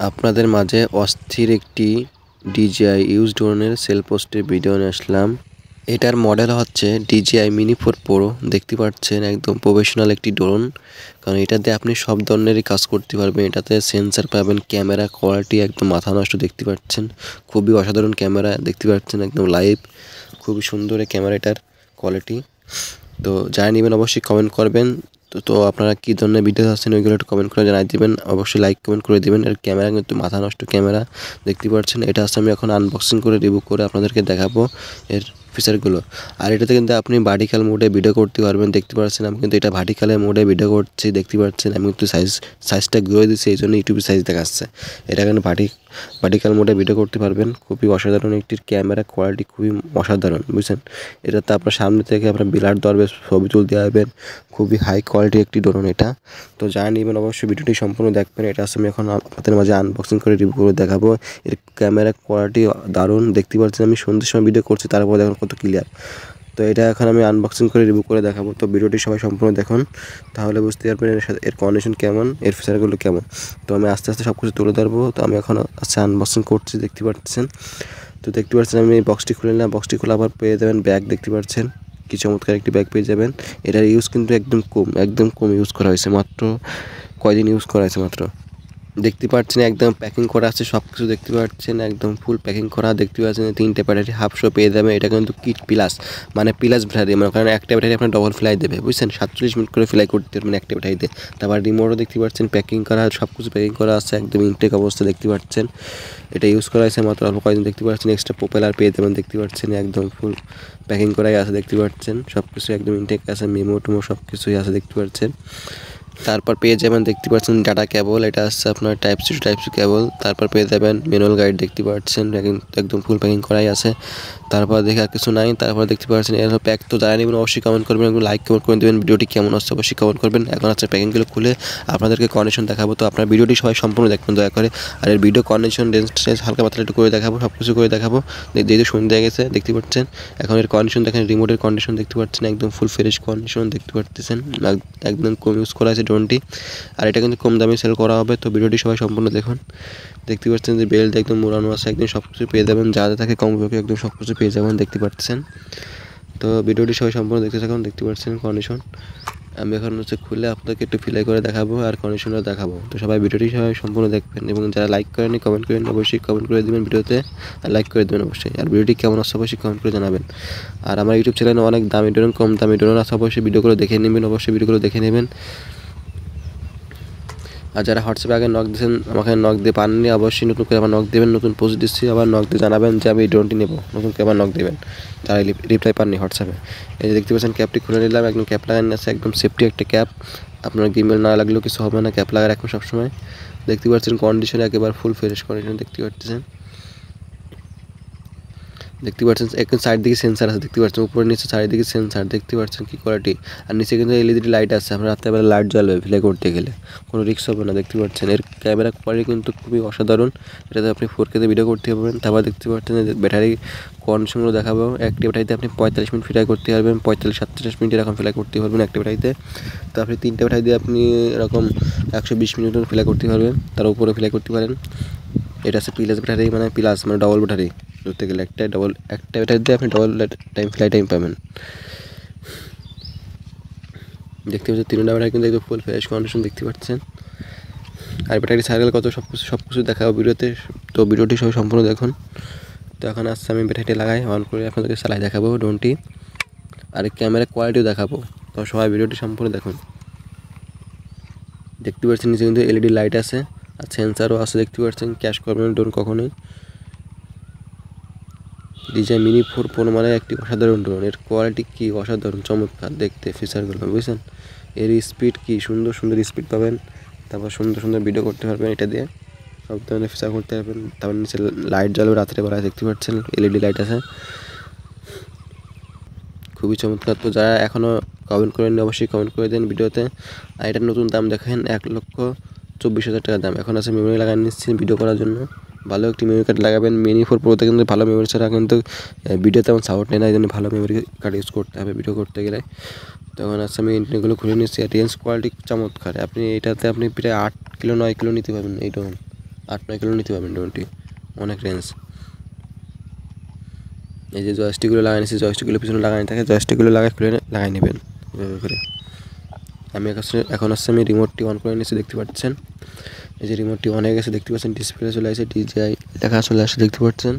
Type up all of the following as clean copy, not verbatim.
আপনাদের মাঝে অস্থির একটি DJI ইউজ ড্রোনের সেল পোস্টের ভিডিও নিয়ে আসলাম। এটার মডেল হচ্ছে DJI Mini 4 Pro। দেখতে পাচ্ছেন একদম প্রফেশনাল একটি ড্রোন, কারণ এটাতে আপনি সব ধরনেরই কাজ করতে পারবেন। এটাতে সেন্সার পাবেন, ক্যামেরা কোয়ালিটি একদম মাথা নষ্ট। দেখতে পাচ্ছেন খুবই অসাধারণ ক্যামেরা, দেখতে পাচ্ছেন একদম লাইভ, খুবই সুন্দর এই ক্যামেরাটার কোয়ালিটি। তো যারা নেবেন অবশ্যই কমেন্ট করবেন। তো আপনারা কী ধরনের ভিডিও আছেন ওইগুলো একটু কমেন্ট করে জানাই দিবেন, অবশ্যই লাইক কমেন্ট করে দিবেন। এর ক্যামেরা কিন্তু মাথা নষ্ট ক্যামেরা, দেখতে পাচ্ছেন। এটা হচ্ছে আমি এখন আনবক্সিং করে রিভিউ করে আপনাদেরকে দেখাবো এর ফিচারগুলো। আর এটাতে কিন্তু আপনি ভার্টিক্যাল মোডে ভিডিও করতে পারবেন। দেখতে পাচ্ছেন আমি কিন্তু এটা ভার্টিক্যালের মোডে ভিডিও করছি, দেখতে পাচ্ছেন। আমি কিন্তু সাইজটা ঘুরে দিচ্ছি, এই জন্য ইউটিউবে সাইজ দেখাচ্ছে। এটা কিন্তু ভার্টিক্যাল মোডে ভিডিও করতে পারবেন। খুবই অসাধারণ একটি ক্যামেরা কোয়ালিটি, খুবই অসাধারণ, বুঝছেন। এটাতে আপনার সামনে থেকে আপনার বিলার ধরবে, ছবি তুলতে পারবেন। খুবই হাই কোয়ালিটি একটি ড্রোন এটা। তো যারা নেবেন অবশ্যই ভিডিওটি সম্পূর্ণ দেখবেন। এটা আমি এখন আপনাদের মাঝে আনবক্সিং করে রিভিউ করে দেখাবো। এর ক্যামেরা কোয়ালিটি দারুণ, দেখতে পাচ্ছেন। আমি সন্ধ্যের সময় ভিডিও করছি, তারপর দেখুন কত ক্লিয়ার। তো এটা এখন আমি আনবক্সিং করে রিভিউ করে দেখাবো। তো ভিডিওটি সবাই সম্পূর্ণ দেখুন, তাহলে বুঝতে পারবেন এর কন্ডিশন কেমন, এর ফিচারগুলো কেমন। তো আমি আস্তে আস্তে সব কিছু তুলে ধরবো। তো আমি এখন আনবক্সিং করছি, দেখতে পাচ্ছেন। তো দেখতে পাচ্ছেন আমি বক্সটি খুলে নিলাম। বক্সটি খুলে আবার পেয়ে যাবেন ব্যাগ, দেখতে পাচ্ছেন। কি চমৎকার একটি ব্যাগ পেয়ে যাবেন। এটার ইউজ কিন্তু একদম কম ইউজ করা হয়েছে, মাত্র কয়দিন ইউজ করা হয়েছে মাত্র। দেখতে পাচ্ছেন একদম প্যাকিং করা আছে সব কিছু, দেখতে পাচ্ছেন একদম ফুল প্যাকিং করা। দেখতে পাচ্ছেন 3টে ব্যাটারি হাফশো পেয়ে যাবেন। এটা কিন্তু কিট প্লাস, মানে প্লাস ব্যাটারি, মানে কারণ একটা ব্যাটারি আপনার ডবল ফ্লাই দেবে, বুঝছেন। 47 মিনিট করে ফ্লাই করতে পারবেন একটা ব্যাটারিতে। তারপর রিমোটও দেখতে পাচ্ছেন প্যাকিং করা, সব কিছু প্যাকিং করা আছে, একদম ইনটেক অবস্থা, দেখতে পাচ্ছেন। এটা ইউজ করা হয়েছে মাত্র অল্প কয়েকদিন, দেখতে পাচ্ছেন। এক্সট্রা প্রপেলার পেয়ে যাবেন, দেখতে পাচ্ছেন। একদম ফুল প্যাকিং করাই আছে, দেখতে পাচ্ছেন। সব কিছু একদম ইনটেক আছে, মেমো টেমো সব কিছুই আছে, দেখতে পাচ্ছেন। তারপর পেয়ে যাবেন, দেখতে পাচ্ছেন, ডাটা কেবল। এটা আসছে আপনার টাইপ সি কেবল। তারপর পেয়ে যাবেন ম্যানুয়াল গাইড, দেখতে পাচ্ছেন। একদম ফুল প্যাকিং করাই আছে। তারপর দেখে আর কিছু নাই। তারপর দেখতে পাচ্ছেন এর প্যাক। তো যারা নেবেন অবশ্যই কমেন্ট করবেন, একদম লাইক কমেন্ট করে দেবেন। ভিডিওটি কেমন হচ্ছে অবশ্যই কমেন্ট করবেন। এখন হচ্ছে প্যাকিংগুলো খুলে আপনাদেরকে কন্ডিশন দেখাবো। তো আপনার ভিডিওটি সবাই সম্পূর্ণ দেখবেন দয়া করে। আর এর ভিডিও কন্ডিশন রেঞ্জ হালকা পাতলা একটু করে দেখাবো, সব কিছু করে দেখাবো। যেহেতু সন্ধ্যা গেছে, দেখতে পাচ্ছেন। এখন এর কন্ডিশন দেখেন, রিমোটের কন্ডিশন দেখতে পাচ্ছেন, একদম ফুল ফ্রেশ কন্ডিশন, দেখতে পাচ্ছেন। একদম কম ইউজ করা আছে ড্রোনটি। আর এটা কিন্তু কম দামে সেল করা হবে। তো ভিডিওটি সবাই সম্পূর্ণ দেখুন। দেখতে পাচ্ছেন যে বেল্ট একদম মোড়ানো আছে, একদম সব কিছু পেয়ে যাবেন। যা যা থাকে কম বেশি একদম সব কিছু পেয়ে যাবেন, দেখতে পাচ্ছেন। তো ভিডিওটি সবাই সম্পূর্ণ দেখতে থাকুন, দেখতে পাচ্ছেন কন্ডিশন। আমি এখন হচ্ছে খুলে আপনাদেরকে একটু ফিলাই করে দেখাবো আর কন্ডিশনটা দেখাবো। তো সবাই ভিডিওটি সবাই সম্পূর্ণ দেখবেন, এবং যারা লাইক করেনি কমেন্ট করেন অবশ্যই কমেন্ট করে দেবেন ভিডিওতে, আর লাইক করে দেবেন অবশ্যই। আর ভিডিওটি কেমন আছে অবশ্যই কমেন্ট করে জানাবেন। আর আমার ইউটিউব চ্যানেলে অনেক দামি ড্রোন, কম দামি ড্রোন আছে, অবশ্যই ভিডিওগুলো দেখে নেবেন, অবশ্যই ভিডিওগুলো দেখে নেবেন। আর যারা হোয়াটসঅ্যাপে আগে নক দিয়েছেন, আমাকে নক দিয়ে পাননি, অবশ্যই নতুন করে আবার নক দেবেন। নতুন পোস্ট দিচ্ছি, আবার নক দিয়ে জানাবেন যে আমি এই ড্রোনটি নেবো, নতুন করে আবার নক দেবেন যারা রিপ্লাই পাননি হোয়াটসঅ্যাপে। এই যে দেখতে পাচ্ছেন ক্যাপটি খুলে নিলাম, একদম ক্যাপ লাগানো আছে, একদম সেফটি একটা ক্যাপ। আপনার গিমেল না লাগলেও কিছু হবে না, ক্যাপ লাগায় রাখুন সবসময়। দেখতে পাচ্ছেন কন্ডিশন একেবারে ফুল ফ্রেশ কন্ডিশন, দেখতে পাচ্ছেন। দেখতে পাচ্ছেন একদম চারিদিকে সেন্সার আছে, দেখতে পাচ্ছেন। উপরে নিচে চারিদিকে সেন্সার, দেখতে পাচ্ছেন কি কোয়ালিটি। আর নিচে কিন্তু এলইডি লাইট আছে, আপনার রাত্রেবেলা লাইট জ্বলবে ফ্লাই করতে গেলে, কোনো রিস্ক হবে না, দেখতে পাচ্ছেন। এর ক্যামেরা কোয়ালিটি কিন্তু খুবই অসাধারণ। এটাতে আপনি 4K ভিডিও করতে পারবেন। তারপর দেখতে পাচ্ছেন যে ব্যাটারি কন্ডিশনগুলো দেখাবো। একটি ব্যাটারিতে আপনি 45 মিনিট ফ্লাই করতে পারবেন, 45-47 মিনিট এরকম ফ্লাই করতে পারবেন একটি ব্যাটারিতে। তো আপনি 3টে ব্যাটারি দিয়ে আপনি এরকম 120 মিনিট ফ্লাই করতে পারবেন, তার উপরে ফ্লাই করতে পারেন। এটা আছে প্লাস ব্যাটারি, মানে ডবল ব্যাটারি ধরতে গেলে। একটা ব্যাটারি দিয়ে আপনি ডবল ফ্লাই টাইম পাবেন। দেখতে পাচ্ছেন 3টা ব্যাটারি কিন্তু একদম ফুল ফ্রেশ কন্ডিশন, দেখতে পাচ্ছেন। আর ব্যাটারি সাইকেল কত সব কিছু দেখাবো ভিডিওতে। তো ভিডিওটি সবাই সম্পূর্ণ দেখুন। তো এখন আসছে আমি ব্যাটারিটি লাগাই, অন করে আপনাদেরকে চালাই দেখাবো ড্রোনটি, আর ক্যামেরা কোয়ালিটিও দেখাবো। তো সবাই ভিডিওটি সম্পূর্ণ দেখুন। দেখতে পাচ্ছেন নিচে কিন্তু এলইডি লাইট আছে, আর সেন্সারও আছে, দেখতে পাচ্ছেন। ক্যাশ করবেন ড্রোন কখনোই। DJI Mini 4 Pro মানে একটি অসাধারণ ড্রোন। এর কোয়ালিটি কি অসাধারণ, চমৎকার দেখতে ফিচারগুলো, বুঝছেন। এর স্পিড কি সুন্দর স্পিড পাবেন। তারপর সুন্দর ভিডিও করতে পারবেন এটা দিয়ে, সব ধরনের ফিচার করতে পারবেন। তারপর নিচে লাইট জ্বলবে রাত্রেবেলায়, দেখতে পাচ্ছেন এলইডি লাইট আছে, খুবই চমৎকার। তো যারা এখনও কমেন্ট করেননি অবশ্যই কমেন্ট করে দেন ভিডিওতে। আর এটার নতুন দাম দেখেন 1,24,000 টাকা দাম। এখন আছে মেমোরি লাগাই নিচ্ছি ভিডিও করার জন্য। ভালো একটি মেমোরি কার্ড লাগাবেন। Mini 4 Proতে কিন্তু ভালো মেমোরি ছাড়া কিন্তু ভিডিও তেমন সাপোর্ট নেই না, এই জন্য ভালো মেমোরি কার্ড ইউজ করতে হবে ভিডিও করতে গেলে। তখন আছে আমি ইন্টারনেটগুলো খুলে নিচ্ছি। রেঞ্জ কোয়ালিটি চমৎকার। আপনি এটাতে আপনি প্রায় 8 কিলো 9 কিলো নিতে পারবেন এই ড্রোন, 8-9 কিলো নিতে পারবেন ড্রোনটি, অনেক রেঞ্জ। এই যে জয়স্টিকগুলো লাগাই নিয়েছি, জয়স্টিকগুলো পিছনে লাগাই থাকে, জয়স্টিকগুলো খুলে লাগাই নেবেন এভাবে করে। এখন আমি রিমোটটি অন করে নিয়েছি, দেখতে পাচ্ছেন। এই যে রিমোটটি অন হয়ে গেছে, দেখতে পাচ্ছেন ডিসপ্লে চলে আসে, DJI লেখা চলে আসে, দেখতে পাচ্ছেন।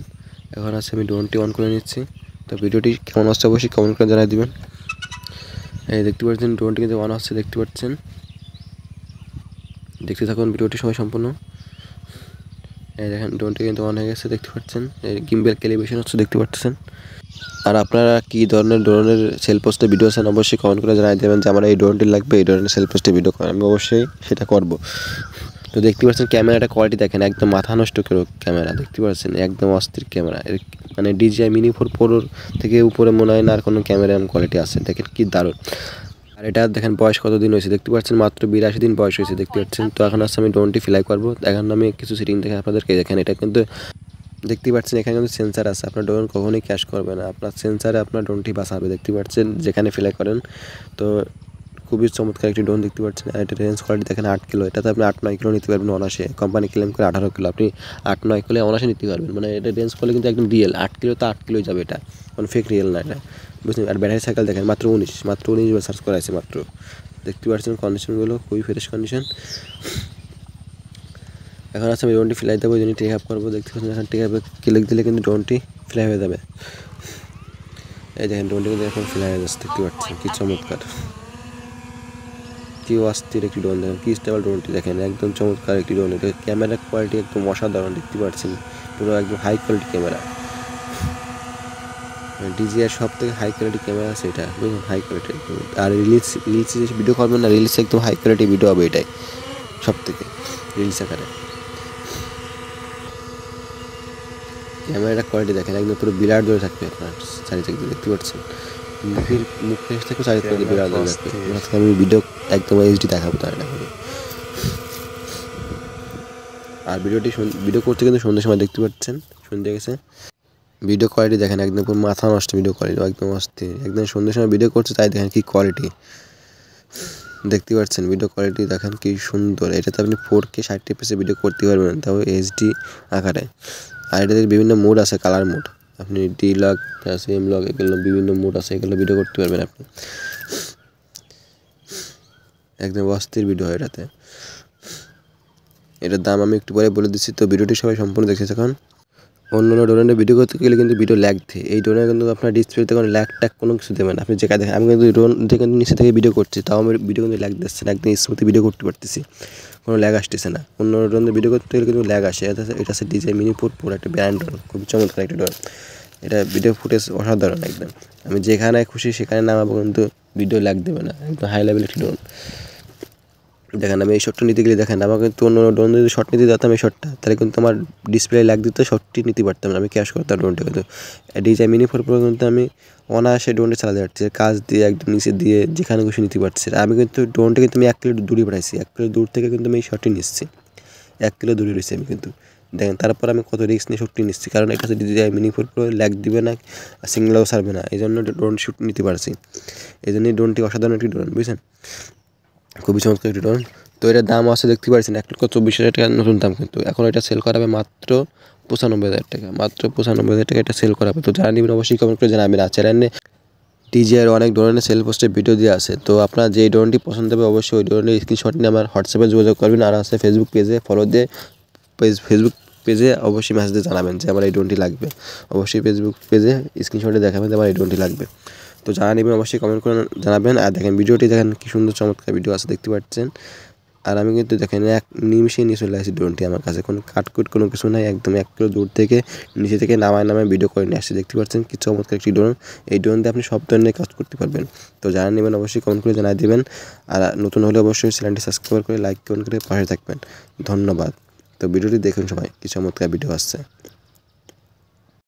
এখন আমি ড্রোনটি অন করে নিচ্ছি। তো ভিডিওটি কেমন আসছে অবশ্যই কমেন্ট করে জানিয়ে দিবেন। এই দেখতে পাচ্ছেন ড্রোনটি কিন্তু অন হচ্ছে, দেখতে পাচ্ছেন। দেখতে থাকুন ভিডিওটি সবাই সম্পূর্ণ। এই দেখেন ড্রোনটি কিন্তু অন হয়ে গেছে, দেখতে পাচ্ছেন। এই গিম্বেল ক্যালিব্রেশন হচ্ছে, দেখতে পাচ্ছেন। আর আপনারা কী ধরনের ড্রোনের সেল পোস্টে ভিডিও আছেন অবশ্যই কমেন্ট করে জানিয়ে দেবেন যে আমার এই ড্রোনটি লাগবে, এই ধরনের সেল পোস্টে ভিডিও করেন, আমি অবশ্যই সেটা করব। তো দেখতে পাচ্ছেন ক্যামেরাটা কোয়ালিটি দেখেন, একদম মাথা নষ্ট করে ক্যামেরা, দেখতে পাচ্ছেন একদম অস্থির ক্যামেরা। মানে DJI Mini 4 Pro থেকে উপরে মনে হয় না আর কোনো ক্যামেরা কোয়ালিটি আছে, দেখেন কি দারুণ। আর এটা দেখেন বয়স কতদিন হয়েছে, দেখতে পাচ্ছেন মাত্র 82 দিন বয়স হয়েছে, দেখতে পাচ্ছেন। তো এখন আমি ড্রোনটি ফ্লাই করবো। এখন আমি কিছু সেটিং দেখে আপনাদেরকে দেখেন। এটা কিন্তু দেখতে পাচ্ছেন এখানে কিন্তু সেন্সার আছে, আপনার ড্রোন কখনোই ক্যাশ করবে না, আপনার সেন্সারে আপনার ড্রোনটি বাঁচাবে, দেখতে পাচ্ছেন যেখানে ফ্লাই করেন। তো খুবই চমৎকার একটি ড্রোন, দেখতে পাচ্ছেন। আর এটা রেঞ্জ কোয়ালিটি দেখেন 8 কিলো, এটাতে আপনি 8-9 কিলো নিতে পারবেন অনাসে। কোম্পানি ক্লেম করে 18 কিলো, আপনি 8-9 কিলো অনাসে নিতে পারবেন। মানে এটা রেঞ্জ কোয়ালিটি কিন্তু একদম রিয়েল, 8 কিলো তো 8 কিলোই যাবে, এটা কোনো ফেক রিয়েল না এটা, বুঝলেন। আর ব্যাটারি সাইকেল দেখেন মাত্র 19 বার সার্চ করা আছে মাত্র, দেখতে পাচ্ছেন। কন্ডিশনগুলো খুবই ফ্রেশ কন্ডিশন। এখন আমি ড্রোনটি ফ্লাই দেবো, যিনি টেক আপ করবো, দেখতে পাচ্ছেন। এখন টেক আপে ক্লিক দিলে কিন্তু ড্রোনটি ফ্লাই হয়ে যাবে। এই দেখেন ড্রোনটি কিন্তু এখন ফ্লাই হয়ে যাচ্ছে, দেখতে পাচ্ছেন কি চমৎকার, কি অস্থির একটি ড্রোন। দেখেন কি স্টেবল ড্রোনটি দেখেন, একদম চমৎকার একটি ড্রোন। এটা ক্যামেরা কোয়ালিটি একদম অসাধারণ, দেখতে পাচ্ছেন পুরো একদম হাই কোয়ালিটি ক্যামেরা। DJI সব থেকে হাই কোয়ালিটি ক্যামেরা আছে এটা, বুঝলেন, হাই কোয়ালিটি। আর রিলসে যে ভিডিও করবেন না, রিলসে একদম হাই কোয়ালিটি ভিডিও হবে এটাই সব থেকে, রিলস আকারে। ক্যামেরাটা কোয়ালিটি দেখেন, একদম পুরো বিরাট ধরে থাকবে আপনার চারিদিকে, দেখতে পাচ্ছেন। মুখ ফেস থেকে চারিদিকে বিরাট ধরে থাকবে। আমি ভিডিও একদম HD দেখাবো তার এটা। আর ভিডিও করতে কিন্তু সন্ধ্যের সময়, দেখতে পাচ্ছেন সন্ধ্যে গেছে। ভিডিও কোয়ালিটি দেখেন একদম পুরো মাথা নষ্ট ভিডিও কোয়ালিটি, একদম অস্থির। একদম সন্ধ্যের সময় ভিডিও করছে, তাই দেখেন কি কোয়ালিটি, দেখতে পাচ্ছেন। ভিডিও কোয়ালিটি দেখেন কি সুন্দর। এটাতে আপনি 4K 60 FPS ভিডিও করতে পারবেন, তাও HD আকারে। আর এটাতে বিভিন্ন মোড আছে, কালার মোড, আপনি D-Log M-Log এগুলো বিভিন্ন মোড আছে, এগুলো ভিডিও করতে পারবেন আপনি। একদম অস্থির ভিডিও হয় এটাতে। এটার দাম আমি একটু পরে বলে দিচ্ছি। তো ভিডিওটি সবাই সম্পূর্ণ দেখেছে। এখন অন্য ড্রোনের ভিডিও করতে গেলে কিন্তু ভিডিও ল্যাগ দেয়, এই ড্রোনে কিন্তু আপনার ডিসপ্লেতে কোনো ল্যাগ ট্যাগ কোনো কিছু দেবে না। আপনি যেখানে দেখেন, আমি কিন্তু ড্রোন থেকে কিন্তু নিচে থেকে ভিডিও করছি, তাও আমার ভিডিও কিন্তু ল্যাগ দিচ্ছে না, একদম স্মুথলি ভিডিও করতে পারতেছি, কোনো ল্যাগ আসতেছে না। অন্য ড্রোনের ভিডিও করতে গেলে কিন্তু ল্যাগ আসে। এটা হচ্ছে DJI Mini 4 Pro, একটা ব্র্যান্ড ড্রোন, খুব চমৎকার একটা ড্রোন। এটা ভিডিও ফুটেজ অসাধারণ একদম, আমি যেখানে খুশি সেখানে নামাবো কিন্তু ভিডিও ল্যাগ দেবে না, একদম হাই লেভেল একটি ড্রোন। দেখেন আমি এই শটটা নিতে গেলে দেখেন, আমাকে কিন্তু অন্য ড্রোন যদি শট নিতে যেতাম এই শটটা, তাহলে কিন্তু আমার ডিসপ্লে ল্যাগ দিত, শটটি নিতে পারতাম না, আমি ক্যাশ করতাম ড্রোনটা। কিন্তু DJI Mini 4 Pro কিন্তু আমি অনায়াসে ড্রোনটা চালাতে পারছি, কাজ দিয়ে একদম নিচে দিয়ে যেখানে খুশি নিতে পারছি। আমি কিন্তু ড্রোনটা কিন্তু আমি 1 কিলো দূরে পাঠাইছি, 1 কিলো দূর থেকে কিন্তু আমি এই শটটি নিচ্ছি, 1 কিলো দূরে রয়েছি আমি কিন্তু। দেখেন তারপর আমি কত রিস্ক নিয়ে শটটি নিচ্ছি, কারণ এটা হচ্ছে DJI Mini 4 Pro, ল্যাগ দিবে না, সিঙ্গেলও ছাড়বে না, এই জন্য ড্রোন শ্যুট নিতে পারছি। এই জন্যই ড্রোনটি অসাধারণ একটি ড্রোন, বুঝছেন, খুবই চমৎকার একটি ড্রোন। তো এটার দাম আছে, দেখতে পাচ্ছেন 1,24,000 টাকা নতুন দাম, কিন্তু এখন এটা সেল করা হবে মাত্র 95,000 টাকা, মাত্র 95,000 টাকা এটা সেল করা হবে। তো যারা নেবেন অবশ্যই কমেন্ট করে জানাবেন। আর চ্যানেলে DJI অনেক ধরনের সেল পোস্টের ভিডিও দেওয়া আছে, তো আপনার যে ড্রোনটি পছন্দ হবে অবশ্যই ওই ড্রোনের স্ক্রিনশট নিয়ে আমার হোয়াটসঅ্যাপে যোগাযোগ করবেন। আর আছে ফেসবুক পেজে ফলো দিয়ে, ফেসবুক পেজে অবশ্যই মেসেজ দিয়ে জানাবেন যে আমার এই ড্রোনটি লাগবে, অবশ্যই ফেসবুক পেজে স্ক্রিনশটে দেখাবেন যে আমার এই ড্রোনটি লাগবে। তো যারা নেবেন অবশ্যই কমেন্ট করে জানাবেন। আর দেখেন ভিডিওটি দেখেন কি সুন্দর চমৎকার ভিডিও আছে, দেখতে পাচ্ছেন। আর আমি কিন্তু দেখেন এক নিমিষে নিয়ে চলে আসি ড্রোনটি, আমার কাছে কোনো কাটকুট কোনো কিছু নাই, একদম 1 কিলো দূর থেকে নিচে থেকে নামায় ভিডিও করে নিয়ে আসছি, দেখতে পাচ্ছেন কি চমৎকার একটি ড্রোন। এই ড্রোন দিয়ে আপনি সব ধরনের কাজ করতে পারবেন। তো যারা নেবেন অবশ্যই কমেন্ট করে জানিয়ে দেবেন। আর নতুন হলে অবশ্যই চ্যানেলটি সাবস্ক্রাইব করে লাইক কমেন্ট করে পাশে থাকবেন। ধন্যবাদ। তো ভিডিওটি দেখুন সবাই, কি চমৎকার ভিডিও আসছে।